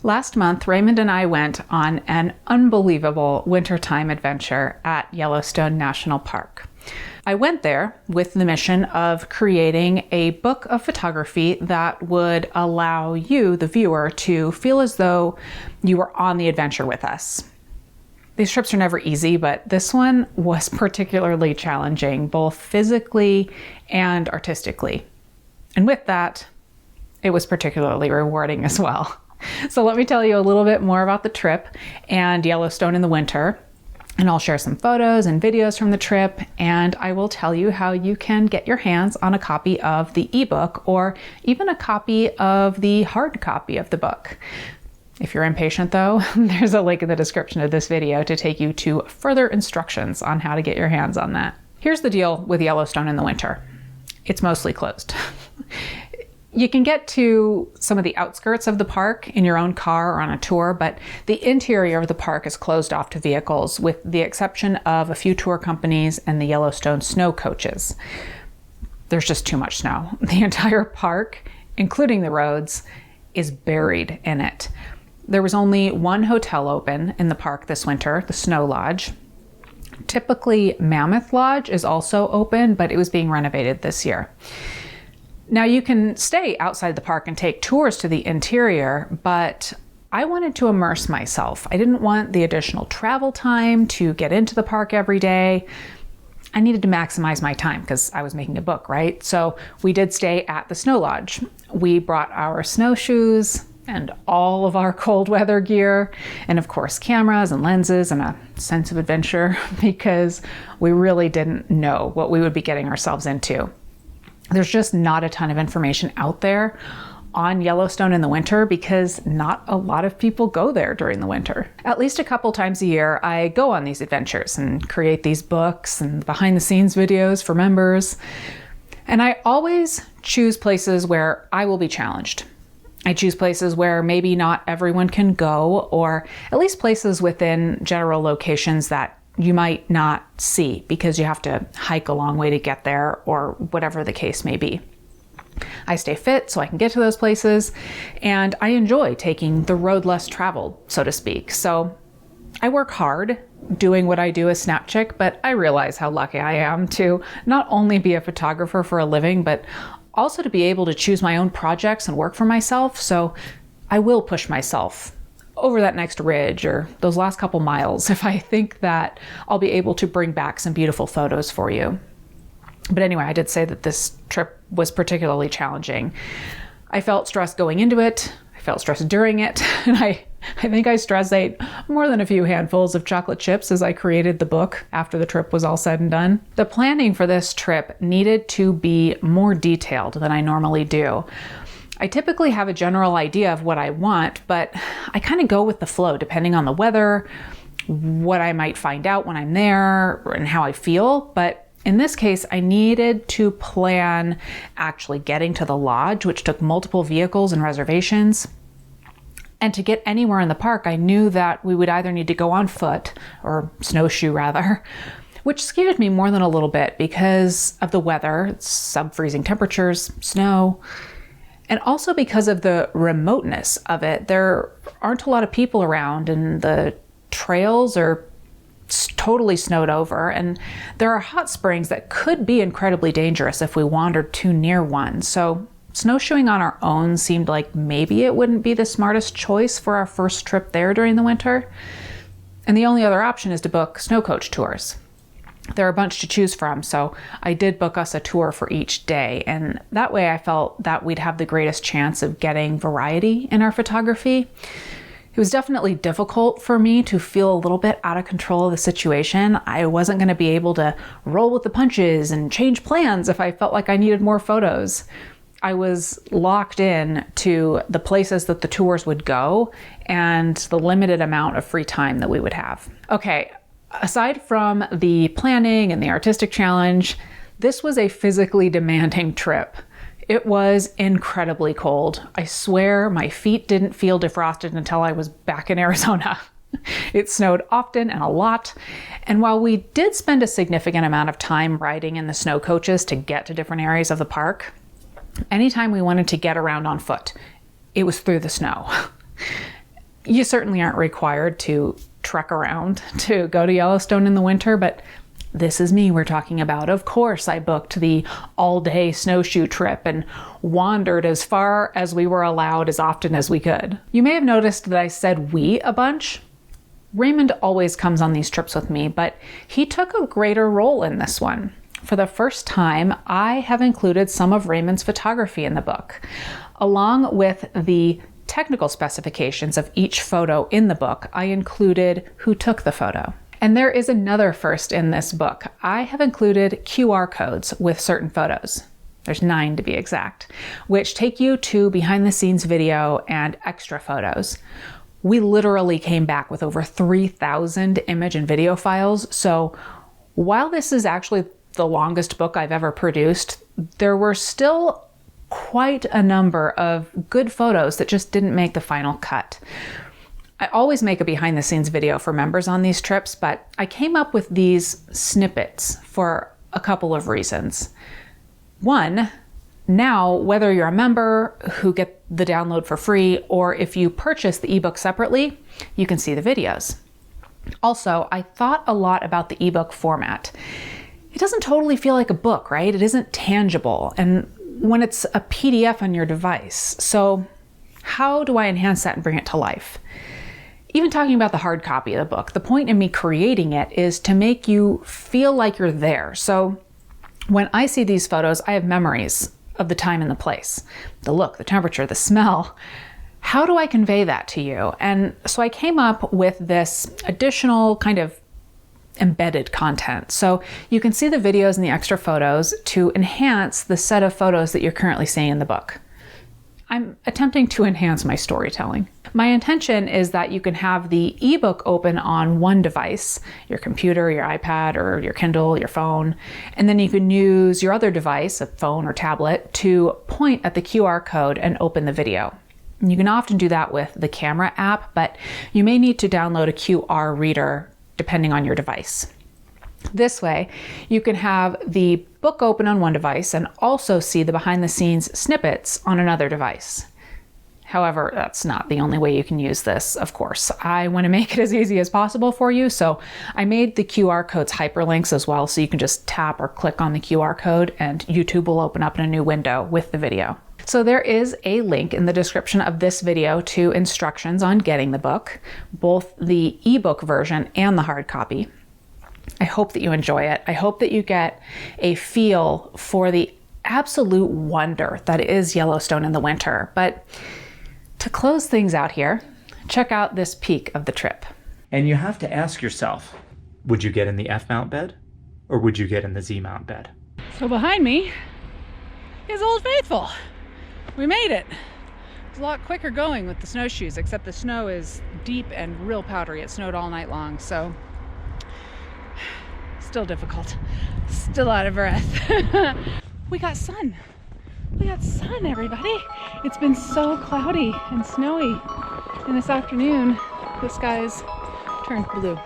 Last month, Raymond and I went on an unbelievable wintertime adventure at Yellowstone National Park. I went there with the mission of creating a book of photography that would allow you, the viewer, to feel as though you were on the adventure with us. These trips are never easy, but this one was particularly challenging, both physically and artistically. And with that, it was particularly rewarding as well. So let me tell you a little bit more about the trip and Yellowstone in the winter, and I'll share some photos and videos from the trip, and I will tell you how you can get your hands on a copy of the ebook or even a copy of the hard copy of the book. If you're impatient though, there's a link in the description of this video to take you to further instructions on how to get your hands on that. Here's the deal with Yellowstone in the winter. It's mostly closed. You can get to some of the outskirts of the park in your own car or on a tour, but the interior of the park is closed off to vehicles, with the exception of a few tour companies and the Yellowstone snow coaches. There's just too much snow. The entire park, including the roads, is buried in it. There was only one hotel open in the park this winter, the Snow Lodge. Typically, Mammoth Lodge is also open, but it was being renovated this year. Now you can stay outside the park and take tours to the interior, but I wanted to immerse myself. I didn't want the additional travel time to get into the park every day. I needed to maximize my time because I was making a book, right? So we did stay at the Snow Lodge. We brought our snowshoes and all of our cold weather gear, and of course cameras and lenses and a sense of adventure, because we really didn't know what we would be getting ourselves into. There's just not a ton of information out there on Yellowstone in the winter because not a lot of people go there during the winter. At least a couple times a year, I go on these adventures and create these books and behind the scenes videos for members. And I always choose places where I will be challenged. I choose places where maybe not everyone can go, or at least places within general locations that you might not see because you have to hike a long way to get there, or whatever the case may be. I stay fit so I can get to those places, and I enjoy taking the road less traveled, so to speak. So I work hard doing what I do as Snap Chick, but I realize how lucky I am to not only be a photographer for a living, but also to be able to choose my own projects and work for myself. So I will push myself over that next ridge or those last couple miles if I think that I'll be able to bring back some beautiful photos for you. But anyway, I did say that this trip was particularly challenging. I felt stressed going into it. I felt stressed during it. And I think I stress ate more than a few handfuls of chocolate chips as I created the book after the trip was all said and done. The planning for this trip needed to be more detailed than I normally do. I typically have a general idea of what I want, but I kind of go with the flow depending on the weather, what I might find out when I'm there, and how I feel. But in this case, I needed to plan actually getting to the lodge, which took multiple vehicles and reservations. And to get anywhere in the park, I knew that we would either need to go on foot, or snowshoe rather, which scared me more than a little bit because of the weather, sub-freezing temperatures, snow, and also because of the remoteness of it. There aren't a lot of people around, and the trails are totally snowed over, and there are hot springs that could be incredibly dangerous if we wandered too near one. So snowshoeing on our own seemed like maybe it wouldn't be the smartest choice for our first trip there during the winter. And the only other option is to book snow coach tours. There are a bunch to choose from, so I did book us a tour for each day, and that way I felt that we'd have the greatest chance of getting variety in our photography. It was definitely difficult for me to feel a little bit out of control of the situation. I wasn't going to be able to roll with the punches and change plans if I felt like I needed more photos. I was locked in to the places that the tours would go and the limited amount of free time that we would have. Okay. Aside from the planning and the artistic challenge, this was a physically demanding trip. It was incredibly cold. I swear my feet didn't feel defrosted until I was back in Arizona. It snowed often and a lot. And while we did spend a significant amount of time riding in the snow coaches to get to different areas of the park, anytime we wanted to get around on foot, it was through the snow. You certainly aren't required to trek around to go to Yellowstone in the winter, but this is me we're talking about. Of course, I booked the all-day snowshoe trip and wandered as far as we were allowed as often as we could. You may have noticed that I said we a bunch. Raymond always comes on these trips with me, but he took a greater role in this one. For the first time, I have included some of Raymond's photography in the book, along with the technical specifications of each photo in the book. I included who took the photo. And there is another first in this book. I have included QR codes with certain photos. There's 9 to be exact, which take you to behind the scenes video and extra photos. We literally came back with over 3,000 image and video files. So while this is actually the longest book I've ever produced, there were still quite a number of good photos that just didn't make the final cut. I always make a behind the scenes video for members on these trips, but I came up with these snippets for a couple of reasons. One, now, whether you're a member who get the download for free, or if you purchase the ebook separately, you can see the videos. Also, I thought a lot about the ebook format. It doesn't totally feel like a book, right? It isn't tangible, and when it's a PDF on your device. So how do I enhance that and bring it to life? Even talking about the hard copy of the book, the point in me creating it is to make you feel like you're there. So when I see these photos, I have memories of the time and the place, the look, the temperature, the smell. How do I convey that to you? And so I came up with this additional kind of embedded content. So you can see the videos and the extra photos to enhance the set of photos that you're currently seeing in the book. I'm attempting to enhance my storytelling. My intention is that you can have the ebook open on one device, your computer, your iPad, or your Kindle, your phone, and then you can use your other device, a phone or tablet, to point at the QR code and open the video. And you can often do that with the camera app, but you may need to download a QR reader depending on your device. This way, you can have the book open on one device and also see the behind the scenes snippets on another device. However, that's not the only way you can use this, of course. I want to make it as easy as possible for you, so I made the QR codes hyperlinks as well, so you can just tap or click on the QR code and YouTube will open up in a new window with the video. So there is a link in the description of this video to instructions on getting the book, both the ebook version and the hard copy. I hope that you enjoy it. I hope that you get a feel for the absolute wonder that is Yellowstone in the winter. But to close things out here, check out this peak of the trip. And you have to ask yourself, would you get in the F-mount bed or would you get in the Z-mount bed? So behind me is Old Faithful. We made it. It's a lot quicker going with the snowshoes, except the snow is deep and real powdery. It snowed all night long, so still difficult. Still out of breath. We got sun. We got sun, everybody. It's been so cloudy and snowy. And this afternoon, the skies turned blue.